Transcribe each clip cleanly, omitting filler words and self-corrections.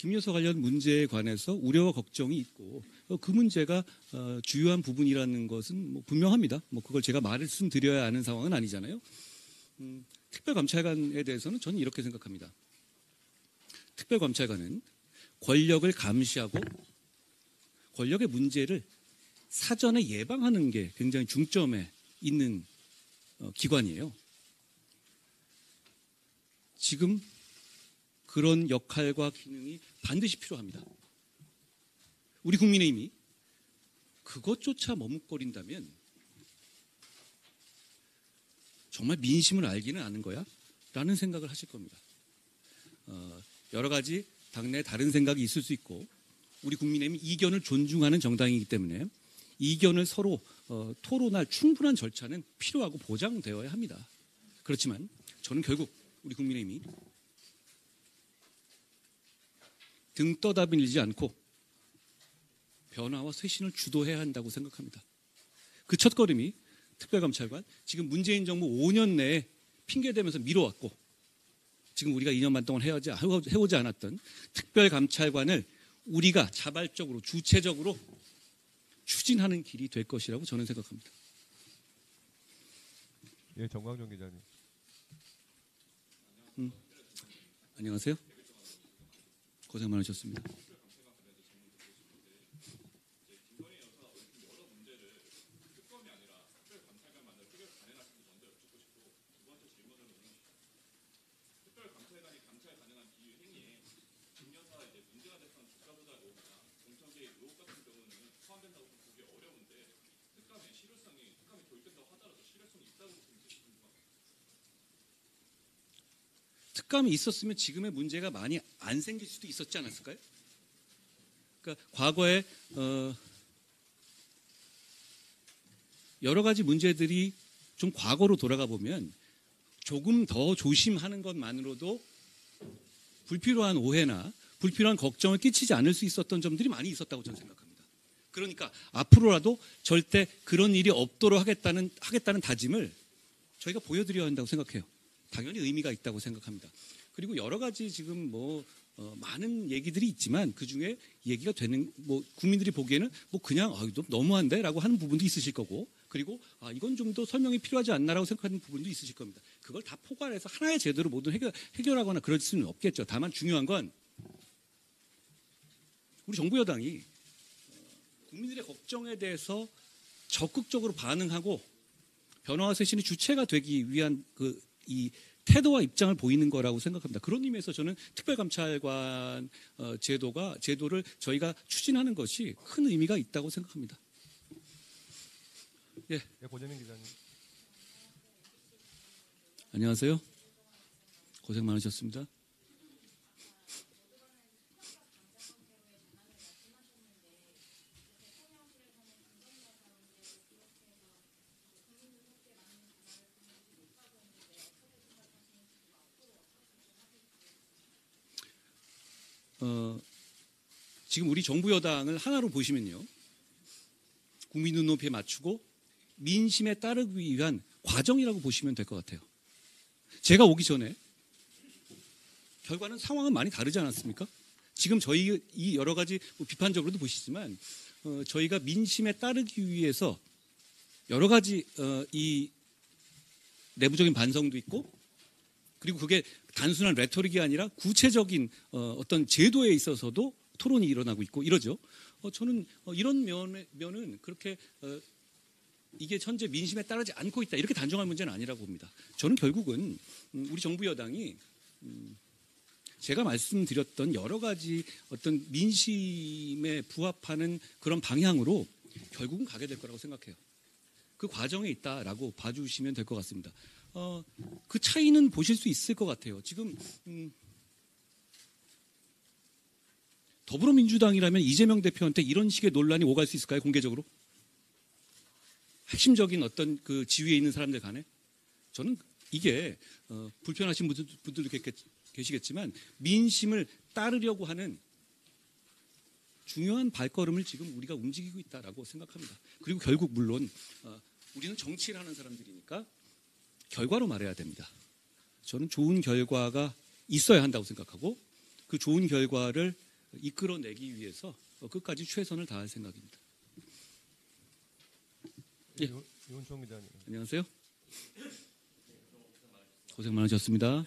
김여사 관련 문제에 관해서 우려와 걱정이 있고 그 문제가 주요한 부분이라는 것은 뭐 분명합니다. 뭐 그걸 제가 말씀드려야 하는 상황은 아니잖아요. 특별감찰관에 대해서는 저는 이렇게 생각합니다. 특별감찰관은 권력을 감시하고 권력의 문제를 사전에 예방하는 게 굉장히 중점에 있는 기관이에요. 지금 그런 역할과 기능이 반드시 필요합니다. 우리 국민의힘이 그것조차 머뭇거린다면 정말 민심을 알기는 아는 거야? 라는 생각을 하실 겁니다. 여러 가지 당내 다른 생각이 있을 수 있고 우리 국민의힘이 이견을 존중하는 정당이기 때문에 이견을 서로 토론할 충분한 절차는 필요하고 보장되어야 합니다. 그렇지만 저는 결국 우리 국민의힘이 등 떠다밀지 않고 변화와 쇄신을 주도해야 한다고 생각합니다. 그 첫걸음이 특별감찰관, 지금 문재인 정부 5년 내에 핑계대면서 미뤄왔고 지금 우리가 2년 반 동안 해오지 않았던 특별감찰관을 우리가 자발적으로 주체적으로 추진하는 길이 될 것이라고 저는 생각합니다. 예, 정광종 기자님. 안녕하세요. 고생 많으셨습니다. 특감이 있었으면 지금의 문제가 많이 안 생길 수도 있었지 않았을까요? 그러니까 과거에 여러 가지 문제들이 좀 과거로 돌아가 보면 조금 더 조심하는 것만으로도 불필요한 오해나 불필요한 걱정을 끼치지 않을 수 있었던 점들이 많이 있었다고 저는 생각합니다. 그러니까 앞으로라도 절대 그런 일이 없도록 하겠다는 다짐을 저희가 보여드려야 한다고 생각해요. 당연히 의미가 있다고 생각합니다. 그리고 여러 가지 지금 많은 얘기들이 있지만 그 중에 얘기가 되는 국민들이 보기에는 그냥 너무한데라고 하는 부분도 있으실 거고 그리고 이건 좀 더 설명이 필요하지 않나라고 생각하는 부분도 있으실 겁니다. 그걸 다 포괄해서 하나의 제도로 모두 해결하거나 그럴 수는 없겠죠. 다만 중요한 건 우리 정부 여당이 국민들의 걱정에 대해서 적극적으로 반응하고 변화와 쇄신의 주체가 되기 위한 이 태도와 입장을 보이는 거라고 생각합니다. 그런 의미에서 저는 특별감찰관 제도를 저희가 추진하는 것이 큰 의미가 있다고 생각합니다. 예. 예, 고재민 기자님. 안녕하세요. 고생 많으셨습니다. 지금 우리 정부 여당을 하나로 보시면요. 국민 눈높이에 맞추고 민심에 따르기 위한 과정이라고 보시면 될 것 같아요. 제가 오기 전에 결과는 상황은 많이 다르지 않았습니까? 지금 저희 이 여러 가지 비판적으로도 보시지만 저희가 민심에 따르기 위해서 여러 가지 이 내부적인 반성도 있고 그리고 그게 단순한 레토릭이 아니라 구체적인 어떤 제도에 있어서도 토론이 일어나고 있고 이러죠. 저는 이런 면은 그렇게 이게 현재 민심에 따르지 않고 있다 이렇게 단정할 문제는 아니라고 봅니다. 저는 결국은 우리 정부 여당이 제가 말씀드렸던 여러 가지 어떤 민심에 부합하는 그런 방향으로 결국은 가게 될 거라고 생각해요. 그 과정에 있다라고 봐주시면 될 것 같습니다. 그 차이는 보실 수 있을 것 같아요. 지금 더불어민주당이라면 이재명 대표한테 이런 식의 논란이 오갈 수 있을까요? 공개적으로? 핵심적인 어떤 그 지위에 있는 사람들 간에? 저는 이게 불편하신 분들도 계시겠지만 민심을 따르려고 하는 중요한 발걸음을 지금 우리가 움직이고 있다라고 생각합니다. 그리고 결국 물론 우리는 정치를 하는 사람들이니까 결과로 말해야 됩니다. 저는 좋은 결과가 있어야 한다고 생각하고 그 좋은 결과를 이끌어내기 위해서 끝까지 최선을 다할 생각입니다. 예. 이원총 기자님. 안녕하세요. 고생 많으셨습니다.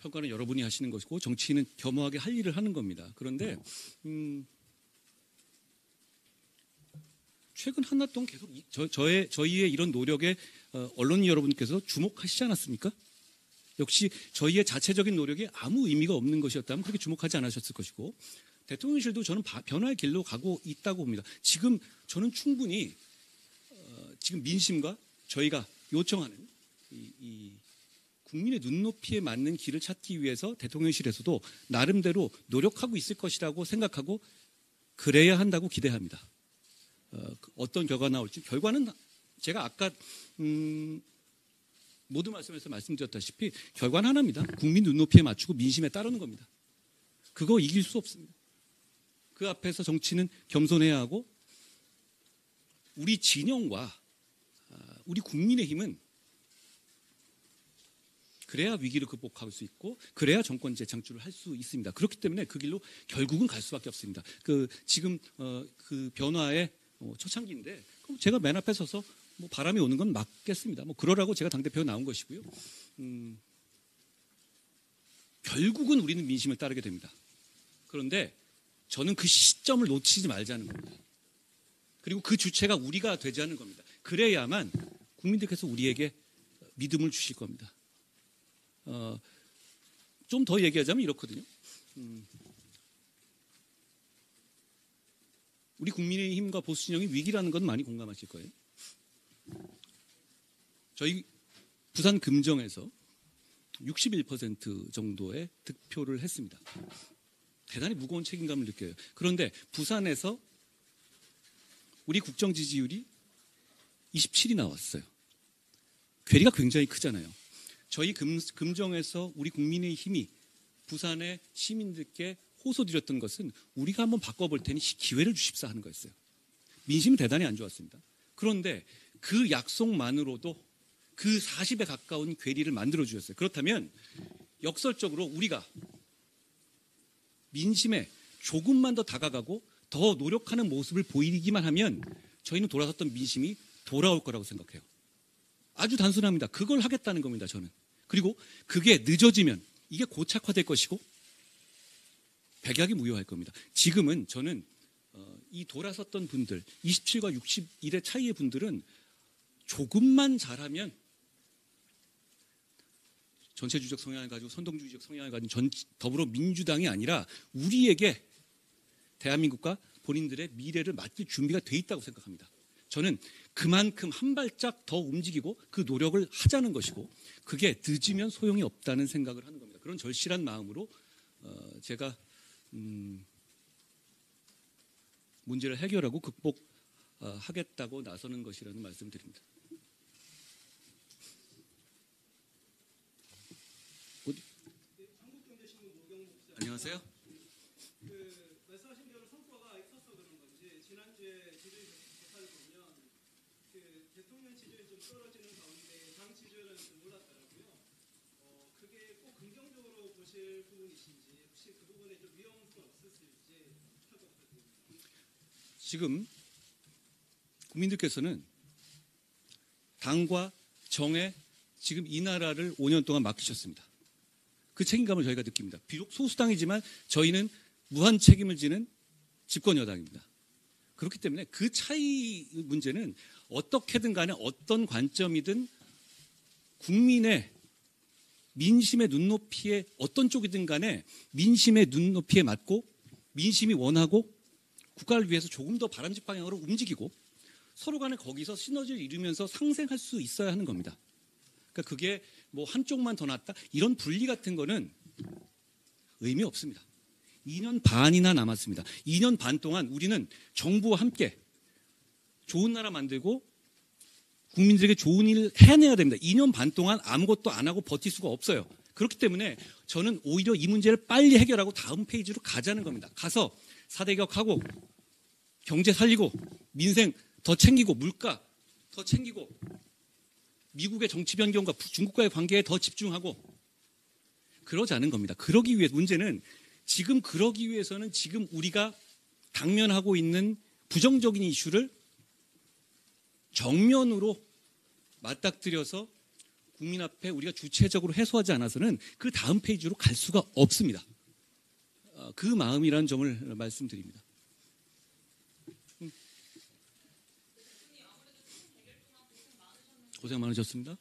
평가는 여러분이 하시는 것이고 정치인은 겸허하게 할 일을 하는 겁니다. 그런데 최근 한나 동안 계속 저희의 이런 노력에 언론 여러분께서 주목하시지 않았습니까? 역시 저희의 자체적인 노력이 아무 의미가 없는 것이었다면 그렇게 주목하지 않으셨을 것이고 대통령실도 저는 변화의 길로 가고 있다고 봅니다. 지금 저는 충분히 지금 민심과 저희가 요청하는 이 국민의 눈높이에 맞는 길을 찾기 위해서 대통령실에서도 나름대로 노력하고 있을 것이라고 생각하고 그래야 한다고 기대합니다. 어떤 결과가 나올지 결과는 제가 아까 모든 말씀에서 말씀드렸다시피 결과는 하나입니다. 국민 눈높이에 맞추고 민심에 따르는 겁니다. 그거 이길 수 없습니다. 그 앞에서 정치는 겸손해야 하고 우리 진영과 우리 국민의힘은 그래야 위기를 극복할 수 있고 그래야 정권 재창출을 할 수 있습니다. 그렇기 때문에 그 길로 결국은 갈 수밖에 없습니다. 지금 그 변화의 초창기인데 제가 맨 앞에 서서 바람이 오는 건 맞겠습니다. 그러라고 제가 당대표에 나온 것이고요. 결국은 우리는 민심을 따르게 됩니다. 그런데 저는 그 시점을 놓치지 말자는 겁니다. 그리고 그 주체가 우리가 되자는 겁니다. 그래야만 국민들께서 우리에게 믿음을 주실 겁니다. 좀 더 얘기하자면 이렇거든요. 우리 국민의힘과 보수진영이 위기라는 건 많이 공감하실 거예요. 저희 부산 금정에서 61% 정도의 득표를 했습니다. 대단히 무거운 책임감을 느껴요. 그런데 부산에서 우리 국정 지지율이 27이 나왔어요. 괴리가 굉장히 크잖아요. 저희 금정에서 우리 국민의힘이 부산의 시민들께 호소드렸던 것은 우리가 한번 바꿔볼 테니 기회를 주십사 하는 거였어요. 민심이 대단히 안 좋았습니다. 그런데 그 약속만으로도 그 40에 가까운 괴리를 만들어주셨어요. 그렇다면 역설적으로 우리가 민심에 조금만 더 다가가고 더 노력하는 모습을 보이기만 하면 저희는 돌아섰던 민심이 돌아올 거라고 생각해요. 아주 단순합니다. 그걸 하겠다는 겁니다. 저는. 그리고 그게 늦어지면 이게 고착화될 것이고 백약이 무효할 겁니다. 지금은 저는 이 돌아섰던 분들 27과 61의 차이의 분들은 조금만 잘하면 전체주의적 성향을 가지고 선동주의적 성향을 가진 더불어민주당이 아니라 우리에게 대한민국과 본인들의 미래를 맡길 준비가 돼 있다고 생각합니다. 저는 그만큼 한 발짝 더 움직이고 그 노력을 하자는 것이고 그게 늦으면 소용이 없다는 생각을 하는 겁니다. 그런 절실한 마음으로 제가 문제를 해결하고 극복하겠다고 나서는 것이라는 말씀을 드립니다. 안녕하세요. 말씀하신 대로 성과가 있어서 그런 건지 지난주에 지지율 조사를 보면 대통령 지지율이 좀 떨어지는 가운데 당 지지율은 좀 올랐더라고요. 그게 꼭 긍정적으로 보실 부분이신지 혹시 그 부분에 좀 위험성 없으실지 참고 부탁드립니다. 지금 국민들께서는 당과 정에 지금 이 나라를 5년 동안 맡기셨습니다. 그 책임감을 저희가 느낍니다. 비록 소수당이지만 저희는 무한 책임을 지는 집권 여당입니다. 그렇기 때문에 그 차이 문제는 어떻게든 간에 어떤 관점이든 국민의 민심의 눈높이에 어떤 쪽이든 간에 민심의 눈높이에 맞고 민심이 원하고 국가를 위해서 조금 더 바람직 방향으로 움직이고 서로 간에 거기서 시너지를 이루면서 상생할 수 있어야 하는 겁니다. 그러니까 그게 한쪽만 더 낫다 이런 분리 같은 거는 의미 없습니다. 2년 반이나 남았습니다. 2년 반 동안 우리는 정부와 함께 좋은 나라 만들고 국민들에게 좋은 일을 해내야 됩니다. 2년 반 동안 아무것도 안 하고 버틸 수가 없어요. 그렇기 때문에 저는 오히려 이 문제를 빨리 해결하고 다음 페이지로 가자는 겁니다. 가서 4대 개혁하고 경제 살리고 민생 더 챙기고 물가 더 챙기고 미국의 정치 변경과 중국과의 관계에 더 집중하고 그러자는 겁니다. 그러기 위해 문제는 지금 그러기 위해서는 지금 우리가 당면하고 있는 부정적인 이슈를 정면으로 맞닥뜨려서 국민 앞에 우리가 주체적으로 해소하지 않아서는 그 다음 페이지로 갈 수가 없습니다. 그 마음이라는 점을 말씀드립니다. 고생 많으셨습니다.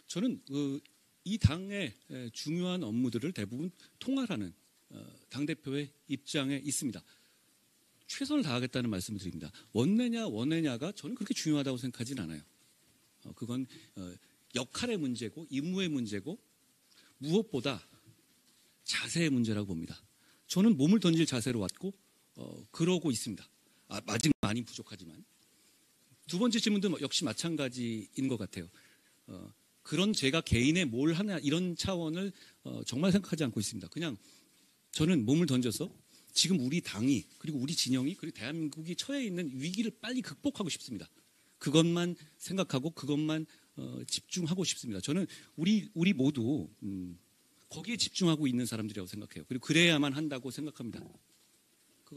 저는 이 당의 중요한 업무들을 대부분 통할하는 당대표의 입장에 있습니다. 최선을 다하겠다는 말씀을 드립니다. 원내냐가 저는 그렇게 중요하다고 생각하진 않아요. 그건 역할의 문제고 임무의 문제고 무엇보다 자세의 문제라고 봅니다. 저는 몸을 던질 자세로 왔고 그러고 있습니다. 아직 많이 부족하지만. 두 번째 질문도 역시 마찬가지인 것 같아요. 그런 제가 개인의 뭘 하냐 이런 차원을 정말 생각하지 않고 있습니다. 그냥 저는 몸을 던져서 지금 우리 당이 그리고 우리 진영이 그리고 대한민국이 처해 있는 위기를 빨리 극복하고 싶습니다. 그것만 생각하고 그것만 집중하고 싶습니다. 저는 우리 모두 거기에 집중하고 있는 사람들이라고 생각해요. 그리고 그래야만 한다고 생각합니다.